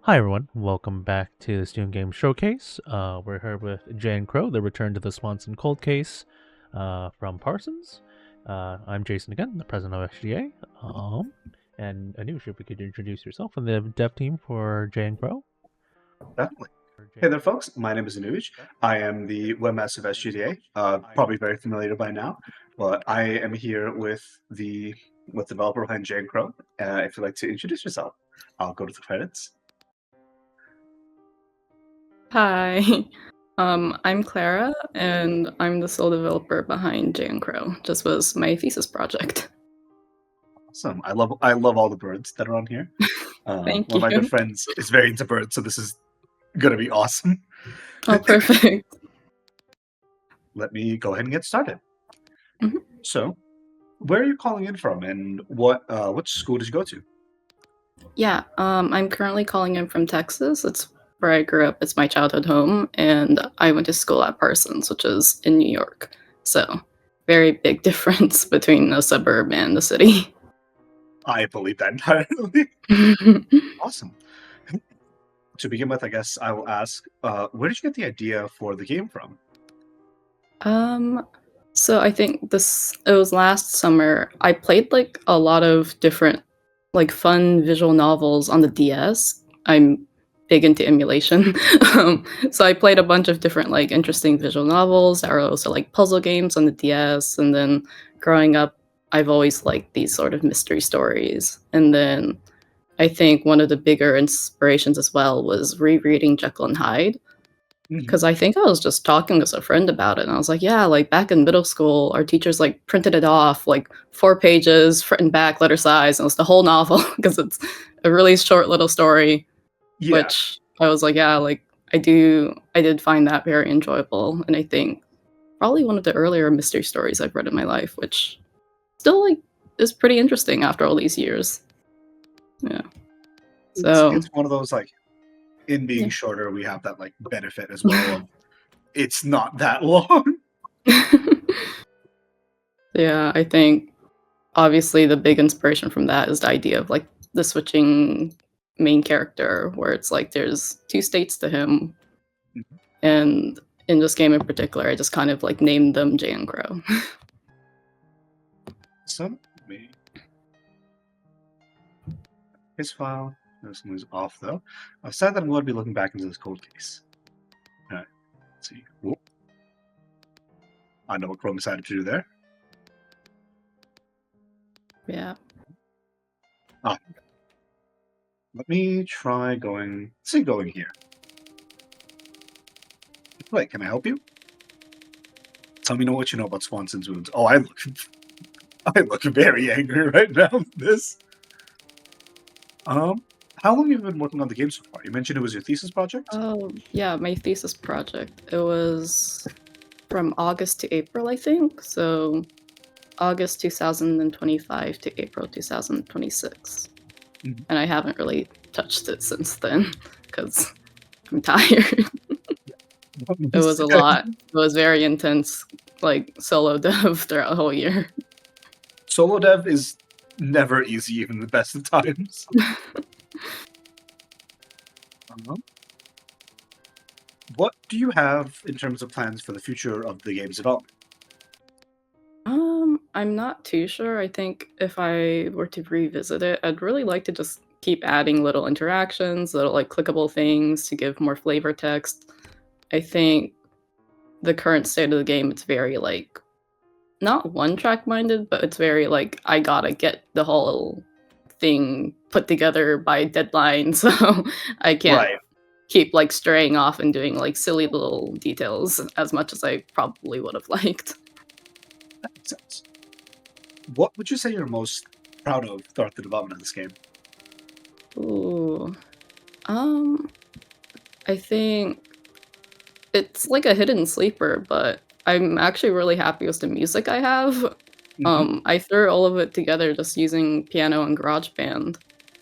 Hi everyone, welcome back to the Student Game Showcase. We're here with Jay and Crow, the return to the Swanson cold case from Parsons. I'm Jason again, the president of SGDA. And Anush, if we could introduce yourself and the dev team for Jay and Crow. Definitely. Hey there, folks. My name is Anuj. I am the webmaster of SGDA. Probably very familiar by now, but I am here with the developer behind Jay and Crow. If you'd like to introduce yourself, I'll go to the credits. Hi, I'm Clara, and I'm the sole developer behind Jay and Crow. This was my thesis project. Awesome. I love all the birds that are on here. Thank One of my you. good friends is very into birds, so this is gonna be awesome. Oh, perfect. Let me go ahead and get started. Mhm. So, where are you calling in from, and which school did you go to? Yeah, I'm currently calling in from Texas. It's where I grew up. It's my childhood home, and I went to school at Parsons, which is in New York. So, very big difference between a suburb and the city. I believe that entirely. Awesome. To begin with, I guess I will ask, where did you get the idea for the game from? Um, so I think it was last summer. I played like a lot of different like fun visual novels on the DS. I'm big into emulation. So I played a bunch of different like interesting visual novels that are also like puzzle games on the DS. And then growing up, I've always liked these sort of mystery stories. And then I think one of the bigger inspirations as well was rereading Jekyll and Hyde. Mhm. 'Cause I think I was just talking with a friend about it, and I was like, "Yeah, like, back in middle school, our teachers, like, printed it off, like, 4 pages, front and back, letter size, and it was the whole novel because it's a really short little story," Yeah, which I was like, "Yeah, like, I did find that very enjoyable," and I think probably one of the earlier mystery stories I've read in my life, which still, like, is pretty interesting after all these years. Yeah. it's So, it's one of those, like, in being yeah. shorter, we have that, like, benefit as well of it's not that long. Yeah, I think obviously the big inspiration from that is the idea of like the switching main character where it's like there's two states to him, Mhm. and in this game in particular I just kind of like named them Jay and Crow. So, let me his file. This one's off, though. Sad that I'm going to be looking back into this cold case. Alright, let's see. Whoop. I know what Chrome decided to do there. Yeah. Ah, let me try going, let's see, going here. Wait, can I help you? Tell me what you know about Swanson's wounds. Oh, I look very angry right now with this. Um, how long have you been working on the game so far? You mentioned it was your thesis project? Oh, yeah, my thesis project. It was from August to April, I think. So August 2025 to April 2026. Mhm. And I haven't really touched it since then because I'm tired. It was a lot. It was very intense, like, solo dev throughout the whole year. Solo dev is never easy, even the best of times. Um, what do you have in terms of plans for the future of the game's development? I'm not too sure. I think if I were to revisit it, I'd really like to just keep adding little interactions, little, like, clickable things to give more flavor text. I think the current state of the game, it's very, like, not one-track minded, but it's very, like, I gotta get the whole thing put together by deadline, so I can't Right, keep, like, straying off and doing, like, silly little details as much as I probably would have liked. that makes sense. What would you say you're most proud of throughout the development of this game? Ooh. Um, I think it's like a hidden sleeper, but I'm actually really happy with the music I have. Mhm. I threw all of it together just using piano and GarageBand,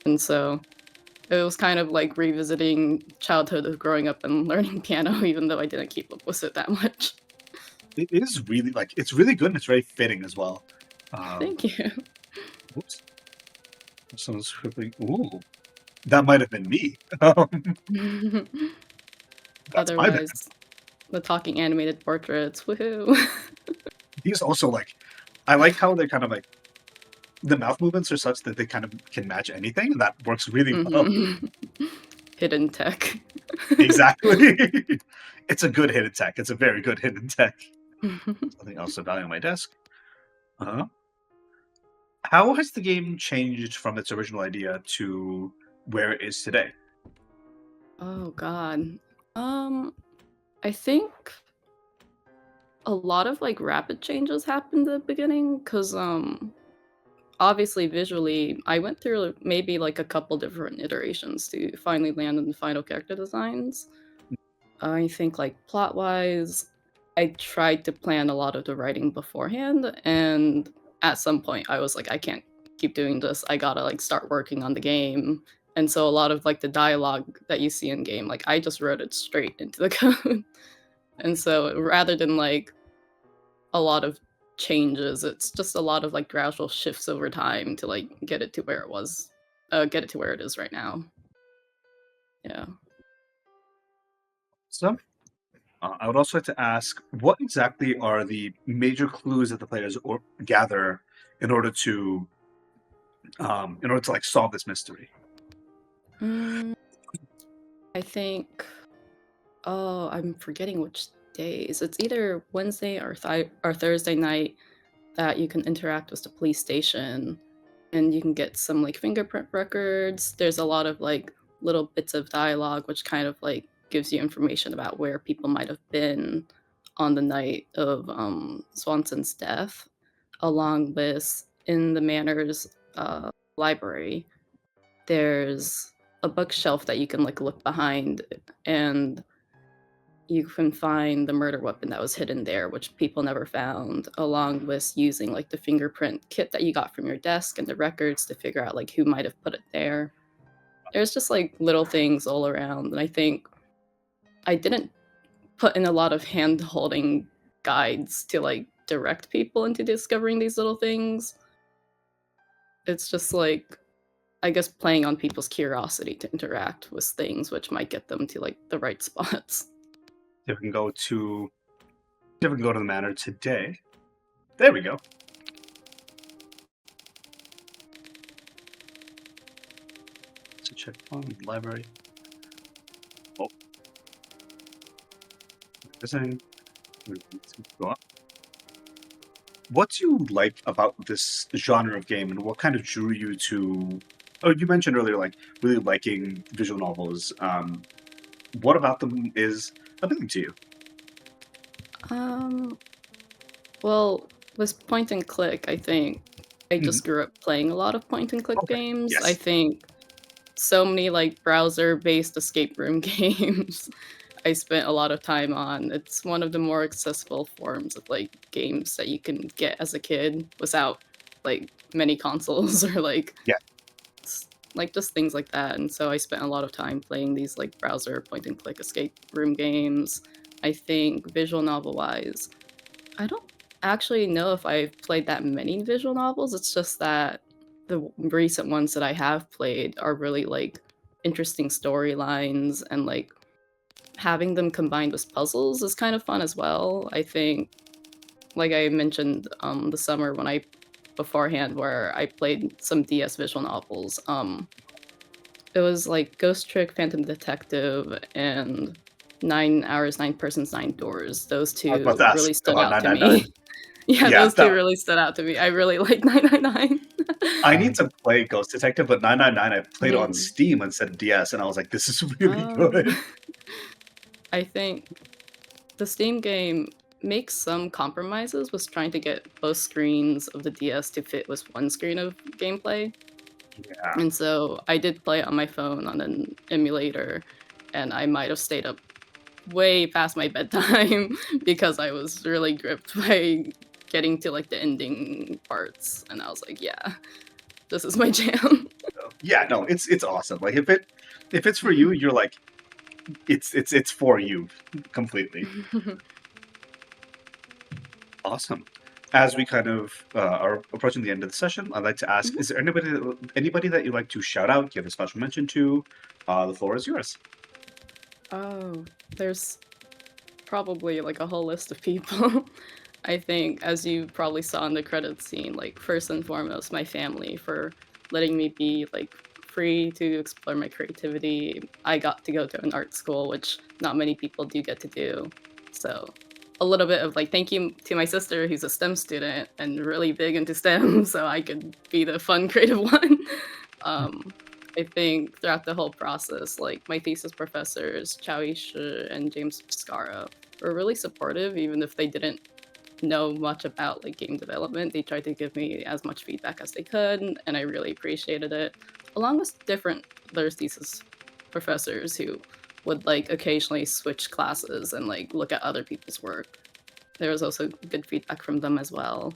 and so it was kind of like revisiting childhood of growing up and learning piano, even though I didn't keep up with it that much. It is really, like, it's really good and it's very fitting as well. Um, Thank you. Whoops. Someone's scribbling. Ooh. that might have been me. That's my bad. Otherwise, the talking animated portraits, woohoo! These also like, I like how they're kind of like the mouth movements are such that they kind of can match anything. And that works really well. Hidden tech. Exactly. It's a good hidden tech. It's a very good hidden tech. Something else of value on my desk. How has the game changed from its original idea to where it is today? Oh god. I think a lot of like rapid changes happened at the beginning because obviously visually I went through maybe like a couple different iterations to finally land in the final character designs. I think like plot wise, I tried to plan a lot of the writing beforehand, and at some point I was like, I can't keep doing this. I gotta like start working on the game. And so a lot of like the dialogue that you see in game, like I just wrote it straight into the code. And so rather than like a lot of changes, it's just a lot of like gradual shifts over time to like get it to where it was, get it to where it is right now. Yeah. So, I would also like to ask, what exactly are the major clues that the players gather in order to, like solve this mystery? Mm, I think. Oh, I'm forgetting which days. It's either Wednesday or Thursday night that you can interact with the police station, and you can get some like fingerprint records. There's a lot of like little bits of dialogue which kind of like gives you information about where people might have been on the night of Swanson's death, along with in the Manor's library. There's a bookshelf that you can like look behind, and you can find the murder weapon that was hidden there, which people never found, along with using like the fingerprint kit that you got from your desk and the records to figure out like who might have put it there. There's just like little things all around, and I think I didn't put in a lot of hand holding guides to like direct people into discovering these little things. It's just like I guess playing on people's curiosity to interact with things which might get them to like the right spots. If we can go to, if we can go to the manor today. There we go. So check on library. Oh, design. Go up. What do you like about this genre of game, and what kind of drew you to? Oh, you mentioned earlier, like really liking visual novels. What about them is appealing to you? Um, well, with point and click, I think I Mhm. just grew up playing a lot of point and click Okay. games. I Yes. think so many like browser-based escape room games I spent a lot of time on. It's one of the more accessible forms of like games that you can get as a kid without like many consoles or like Yeah. like just things like that. And so I spent a lot of time playing these like browser point and click escape room games. I think visual novel wise, I don't actually know if I've played that many visual novels. It's just that the recent ones that I have played are really like interesting storylines, and like having them combined with puzzles is kind of fun as well. I think, like I mentioned, the summer when I beforehand where I played some DS visual novels. It was like Ghost Trick, Phantom Detective, and 9 Hours, 9 Persons, 9 Doors. Those I was about two to ask really stood about out to 999. me. Yeah, Yeah, those two really stood out to me. I really like 999. I need to play Ghost Detective, but 999 I played on Mm. Steam instead of DS, and I was like, this is really good. I think the Steam game makes some compromises with trying to get both screens of the DS to fit with one screen of gameplay. Yeah. And so I did play it on my phone on an emulator, and I might have stayed up way past my bedtime because I was really gripped by getting to like the ending parts, and I was like, yeah, this is my jam. Yeah, no, it's awesome. Like if it's for you, you're like it's for you completely. Awesome. as we kind of are approaching the end of the session, I'd like to ask: Is there anybody that you'd like to shout out, give a special mention to? The floor is yours. Oh, there's probably like a whole list of people. I think, as you probably saw in the credits scene, like first and foremost, my family for letting me be like free to explore my creativity. I got to go to an art school, which not many people do get to do. So a little bit of like thank you to my sister who's a STEM student and really big into STEM, so I could be the fun creative one. I think throughout the whole process, like my thesis professors, Chao Shi and James Scara, were really supportive, even if they didn't know much about like game development. They tried to give me as much feedback as they could, and I really appreciated it. Along with different other thesis professors who would like occasionally switch classes and like look at other people's work. There was also good feedback from them as well.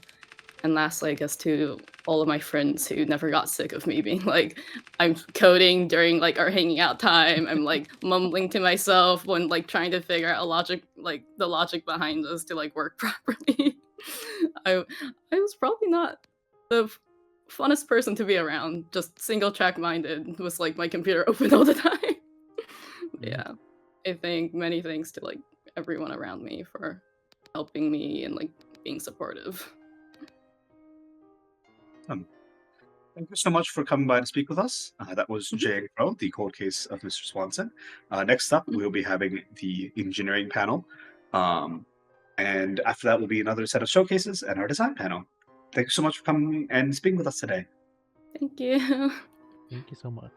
And lastly, I guess to all of my friends who never got sick of me being like, I'm coding during like our hanging out time. I'm like mumbling to myself when like trying to figure out the logic behind this to like work properly. I was probably not the funnest person to be around. Just single track minded was like my computer open all the time. Yeah, I think many thanks to like everyone around me for helping me and like being supportive. Thank you so much for coming by to speak with us. That was Jay Crow, the cold case of Mr. Swanson. Next up, we'll be having the engineering panel. And after that will be another set of showcases and our design panel. Thank you so much for coming and speaking with us today. Thank you. Thank you so much.